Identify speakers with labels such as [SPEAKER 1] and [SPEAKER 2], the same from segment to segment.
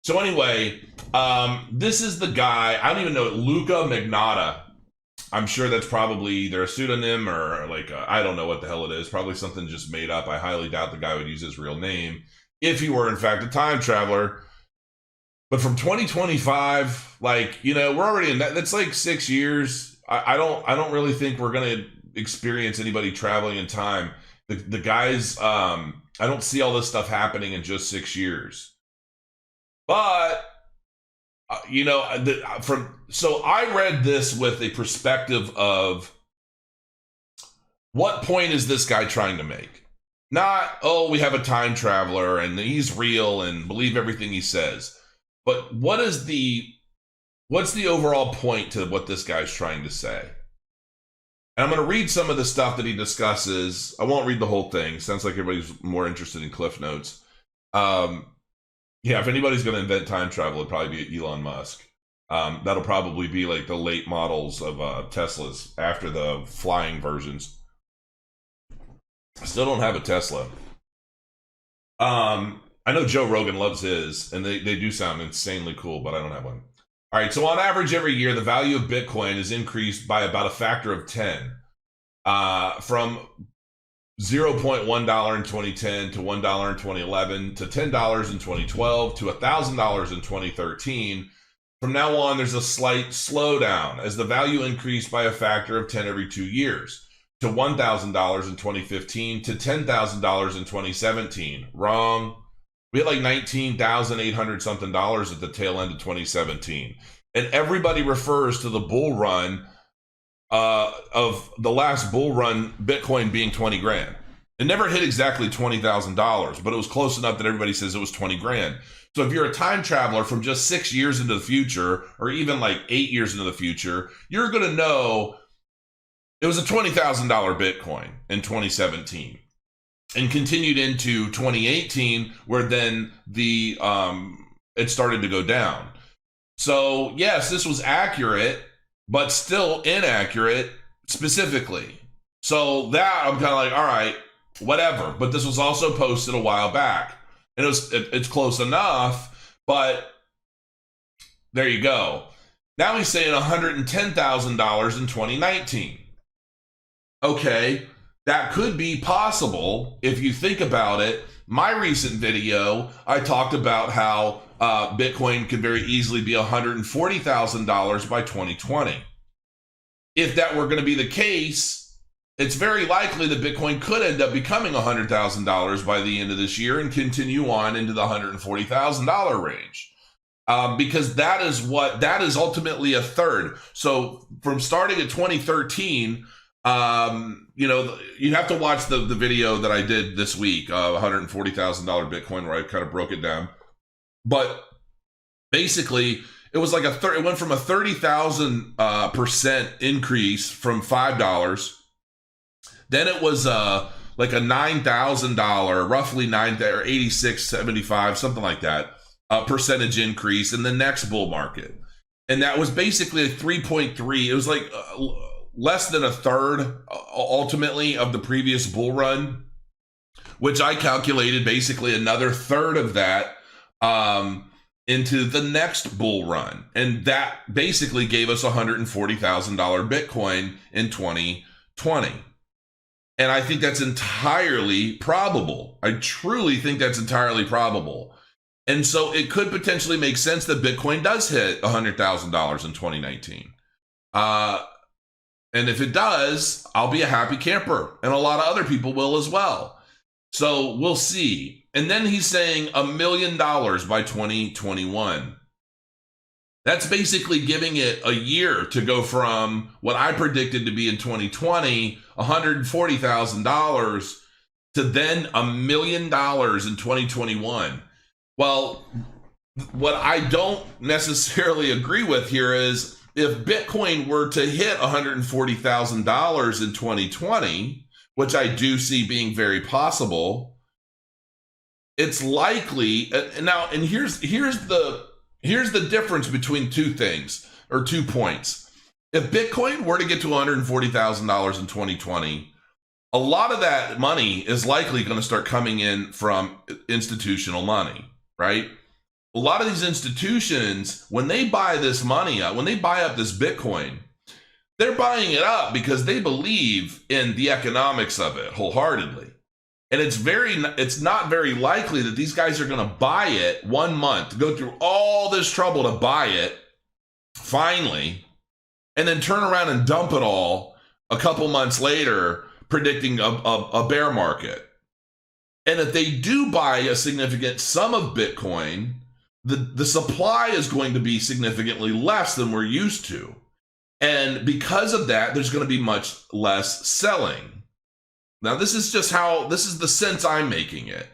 [SPEAKER 1] So anyway, this is the guy. I don't even know, Luca Magnotta. I'm sure that's probably either a pseudonym or like I don't know what the hell it is. Probably something just made up. I highly doubt the guy would use his real name if he were in fact a time traveler. But from 2025, like we're already in that. That's like 6 years. I don't really think we're gonna experience anybody traveling in time. The guys, I don't see all this stuff happening in just 6 years. But from so I read this with a perspective of what point is this guy trying to make? Not, oh, we have a time traveler and he's real and believe everything he says. But what's the overall point to what this guy's trying to say? And I'm going to read some of the stuff that he discusses. I won't read the whole thing. Sounds like everybody's more interested in Cliff Notes. Yeah, if anybody's going to invent time travel, it'd probably be Elon Musk. That'll probably be like the late models of Teslas after the flying versions. I still don't have a Tesla. I know Joe Rogan loves his, and they do sound insanely cool, but I don't have one. All right, so on average every year, the value of Bitcoin is increased by about a factor of 10, from $0.1 in 2010 to $1 in 2011 to $10 in 2012 to $1,000 in 2013. From now on, there's a slight slowdown as the value increased by a factor of 10 every 2 years to $1,000 in 2015 to $10,000 in 2017. Wrong. We had like 19,800 something dollars at the tail end of 2017. And everybody refers to the bull run of the last bull run Bitcoin being 20 grand. It never hit exactly $20,000, but it was close enough that everybody says it was 20 grand. So if you're a time traveler from just 6 years into the future, or even like 8 years into the future, you're going to know it was a $20,000 Bitcoin in 2017 and continued into 2018 where then it started to go down. So yes, this was accurate, but still inaccurate specifically. So that I'm kind of like, all right, whatever. But this was also posted a while back, and it's close enough. But there you go. Now he's saying $110,000 in 2019. Okay, that could be possible if you think about it. My recent video, I talked about how Bitcoin could very easily be $140,000 by 2020. If that were going to be the case, it's very likely that Bitcoin could end up becoming $100,000 by the end of this year and continue on into the $140,000 range. Because that is ultimately a third. So from starting at 2013, you have to watch the video that I did this week, $140,000 Bitcoin, where I kind of broke it down. But basically, it was like it went from a 30,000% increase from $5. Then it was like a $9,000, roughly 9 or 86.75, something like that, percentage increase in the next bull market. And that was basically a 3.3. It was like less than a third ultimately of the previous bull run, which I calculated basically another third of that into the next bull run. And that basically gave us $140,000 Bitcoin in 2020. And I think that's entirely probable. I truly think that's entirely probable. And so it could potentially make sense that Bitcoin does hit $100,000 in 2019. And if it does, I'll be a happy camper, and a lot of other people will as well. So we'll see. And then he's saying $1 million by 2021. That's basically giving it a year to go from what I predicted to be in 2020, $140,000, to then $1 million in 2021. Well, what I don't necessarily agree with here is if Bitcoin were to hit $140,000 in 2020, which I do see being very possible, it's likely now. And here's the difference between two things, or 2 points. If Bitcoin were to get to $140,000 in 2020, a lot of that money is likely going to start coming in from institutional money, right? a lot of these institutions, when they buy this money up, when they buy up this Bitcoin, they're buying it up because they believe in the economics of it wholeheartedly. And it's not very likely that these guys are going to buy it 1 month, go through all this trouble to buy it, finally, and then turn around and dump it all a couple months later, predicting a bear market. And if they do buy a significant sum of Bitcoin, the supply is going to be significantly less than we're used to. And because of that, there's going to be much less selling. Now, this is the sense I'm making it.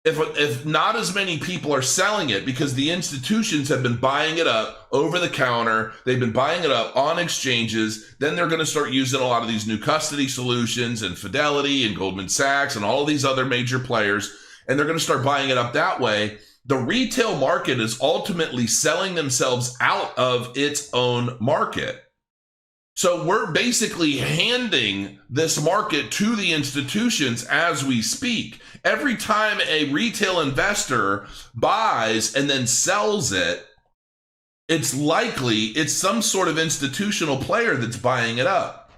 [SPEAKER 1] If not as many people are selling it because the institutions have been buying it up over the counter, they've been buying it up on exchanges, then they're going to start using a lot of these new custody solutions and Fidelity and Goldman Sachs and all these other major players, and they're going to start buying it up that way. The retail market is ultimately selling themselves out of its own market. So we're basically handing this market to the institutions as we speak. Every time a retail investor buys and then sells it, it's likely it's some sort of institutional player that's buying it up.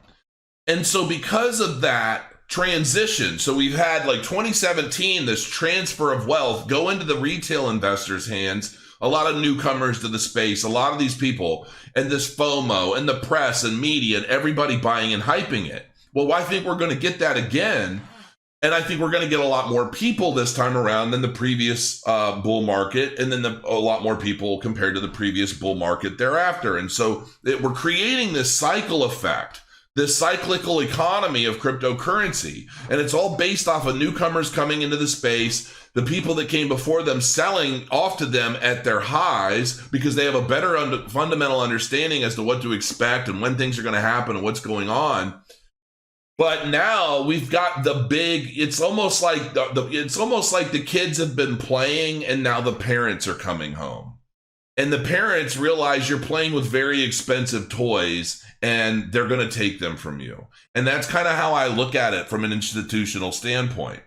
[SPEAKER 1] And so because of that transition, so we've had like 2017, this transfer of wealth go into the retail investors' hands, a lot of newcomers to the space, a lot of these people, and this FOMO and the press and media and everybody buying and hyping it. Well, I think we're going to get that again. And I think we're going to get a lot more people this time around than the previous bull market, and then a lot more people compared to the previous bull market thereafter. And so we're creating this cycle effect, this cyclical economy of cryptocurrency. And it's all based off of newcomers coming into the space, the people that came before them selling off to them at their highs because they have a better fundamental understanding as to what to expect and when things are going to happen and what's going on. But now we've got the big, it's almost like the kids have been playing and now the parents are coming home. And the parents realize you're playing with very expensive toys and they're going to take them from you. And that's kind of how I look at it from an institutional standpoint.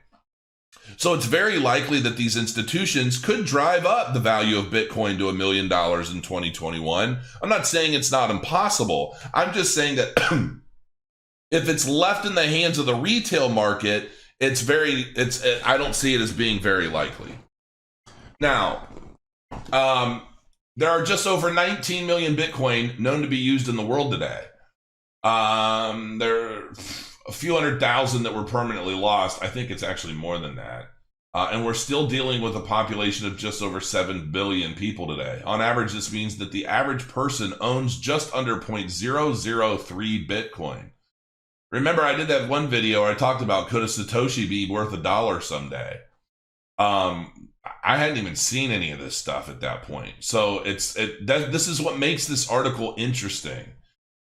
[SPEAKER 1] So it's very likely that these institutions could drive up the value of Bitcoin to $1 million in 2021. I'm not saying it's not impossible. I'm just saying that if it's left in the hands of the retail market, I don't see it as being very likely. Now, there are just over 19 million Bitcoin known to be used in the world today. There are a few 100,000 that were permanently lost. I think it's actually more than that. And we're still dealing with a population of just over 7 billion people today. On average, this means that the average person owns just under 0.003 Bitcoin. Remember, I did that one video where I talked about could a Satoshi be worth $1 someday? I hadn't even seen any of this stuff at that point. So this is what makes this article interesting.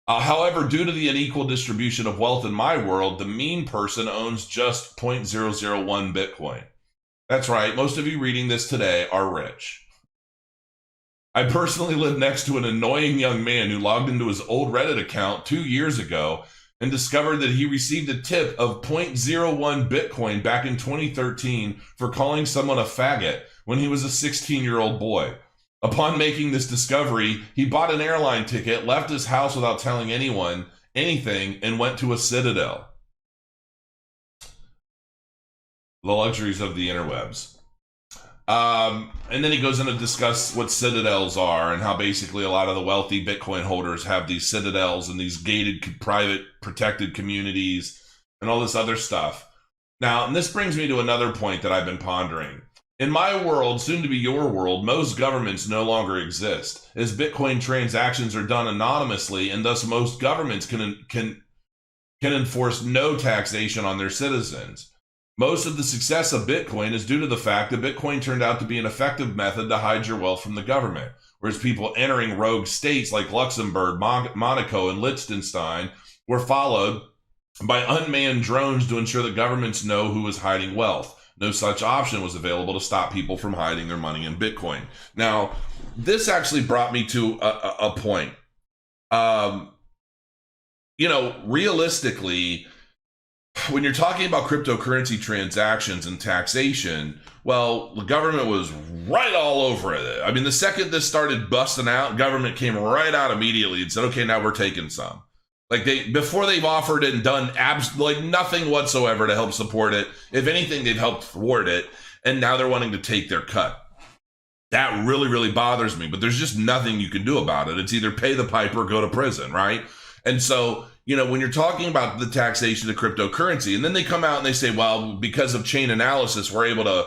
[SPEAKER 1] However, due to the unequal distribution of wealth in my world, the mean person owns just 0.001 Bitcoin. That's right. Most of you reading this today are rich. I personally live next to an annoying young man who logged into his old Reddit account 2 years ago and discovered that he received a tip of 0.01 Bitcoin back in 2013 for calling someone a faggot when he was a 16-year-old boy. Upon making this discovery, he bought an airline ticket, left his house without telling anyone anything, and went to a Citadel. The luxuries of the interwebs. And then he goes in to discuss what Citadels are and how basically a lot of the wealthy Bitcoin holders have these Citadels and these gated, private, protected communities and all this other stuff. Now, and this brings me to another point that I've been pondering. In my world, soon to be your world, most governments no longer exist, as Bitcoin transactions are done anonymously, and thus most governments can enforce no taxation on their citizens. Most of the success of Bitcoin is due to the fact that Bitcoin turned out to be an effective method to hide your wealth from the government, whereas people entering rogue states like Luxembourg, Monaco, and Liechtenstein were followed by unmanned drones to ensure that governments know who was hiding wealth. No such option was available to stop people from hiding their money in Bitcoin. Now, this actually brought me to a point. Realistically, when you're talking about cryptocurrency transactions and taxation, well, the government was right all over it. I mean, the second this started busting out, government came right out immediately and said, okay, now we're taking some. Like before they've offered it and done like nothing whatsoever to help support it. If anything, they've helped thwart it. And now they're wanting to take their cut. That really, really bothers me. But there's just nothing you can do about it. It's either pay the piper or go to prison, right? And so, when you're talking about the taxation of cryptocurrency, and then they come out and they say, well, because of chain analysis, we're able to,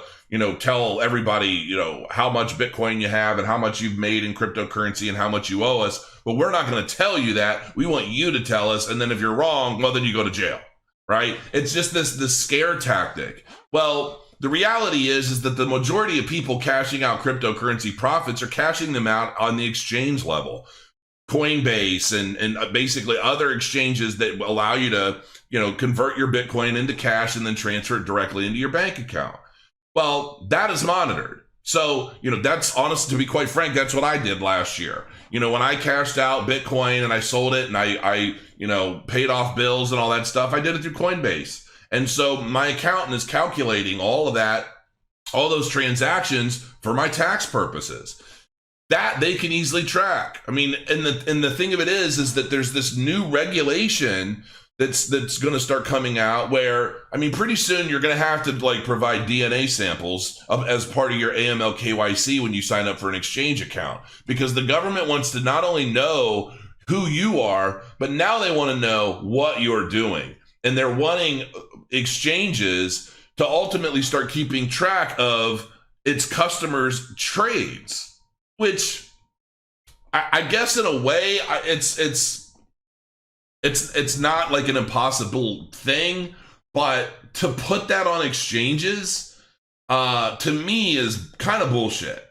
[SPEAKER 1] tell everybody, how much Bitcoin you have and how much you've made in cryptocurrency and how much you owe us. But we're not going to tell you that. We want you to tell us. And then if you're wrong, well, then you go to jail, right? It's just this scare tactic. Well, the reality is that the majority of people cashing out cryptocurrency profits are cashing them out on the exchange level. Coinbase and basically other exchanges that allow you to, convert your Bitcoin into cash and then transfer it directly into your bank account. Well, that is monitored. So, that's honest, to be quite frank, that's what I did last year. When I cashed out Bitcoin and I sold it and I paid off bills and all that stuff, I did it through Coinbase. And so my accountant is calculating all of that, all those transactions for my tax purposes. That they can easily track. I mean, and the thing of it is that there's this new regulation that's going to start coming out where, I mean, pretty soon you're going to have to provide DNA samples as part of your AML KYC when you sign up for an exchange account, because the government wants to not only know who you are, but now they want to know what you're doing. And they're wanting exchanges to ultimately start keeping track of its customers' trades. Which I guess in a way it's not like an impossible thing, but to put that on exchanges, to me is kind of bullshit.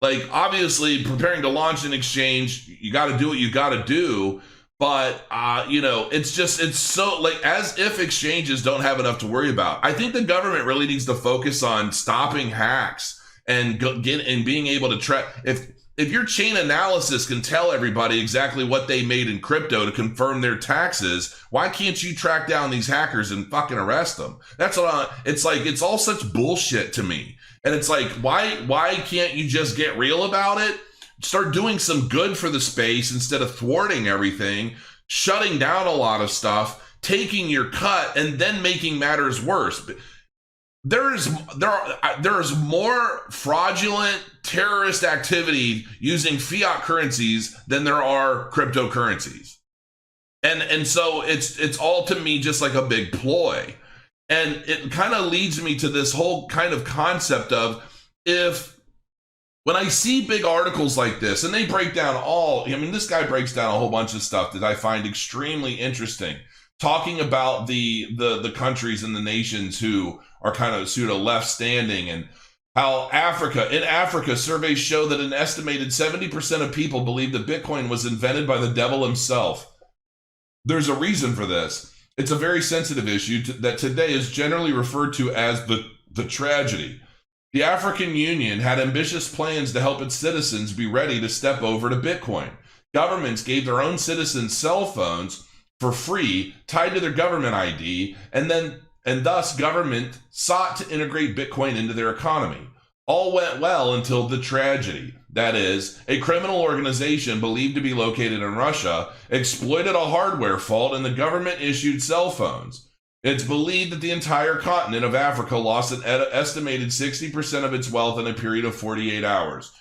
[SPEAKER 1] Like, obviously, preparing to launch an exchange, you got to do what you got to do. But, it's so as if exchanges don't have enough to worry about. I think the government really needs to focus on stopping hacks and being able to track. If your chain analysis can tell everybody exactly what they made in crypto to confirm their taxes, why can't you track down these hackers and fucking arrest them? That's what it's all such bullshit to me. And it's like, why can't you just get real about it? Start doing some good for the space instead of thwarting everything, shutting down a lot of stuff, taking your cut, and then making matters worse. There is more fraudulent terrorist activity using fiat currencies than there are cryptocurrencies. And so it's all, to me, just like a big ploy. And it kind of leads me to this whole kind of concept of, when I see big articles like this, and they break down this guy breaks down a whole bunch of stuff that I find extremely interesting, talking about the countries and the nations who are kind of pseudo left standing, and how in Africa, surveys show that an estimated 70% of people believe that Bitcoin was invented by the devil himself. There's a reason for this. It's a very sensitive issue that today is generally referred to as the tragedy. The African Union had ambitious plans to help its citizens be ready to step over to Bitcoin. Governments gave their own citizens cell phones for free, tied to their government ID, and thus government sought to integrate Bitcoin into their economy. All went well until the tragedy. That is, a criminal organization believed to be located in Russia exploited a hardware fault and the government issued cell phones. It's believed that the entire continent of Africa lost an estimated 60% of its wealth in a period of 48 hours.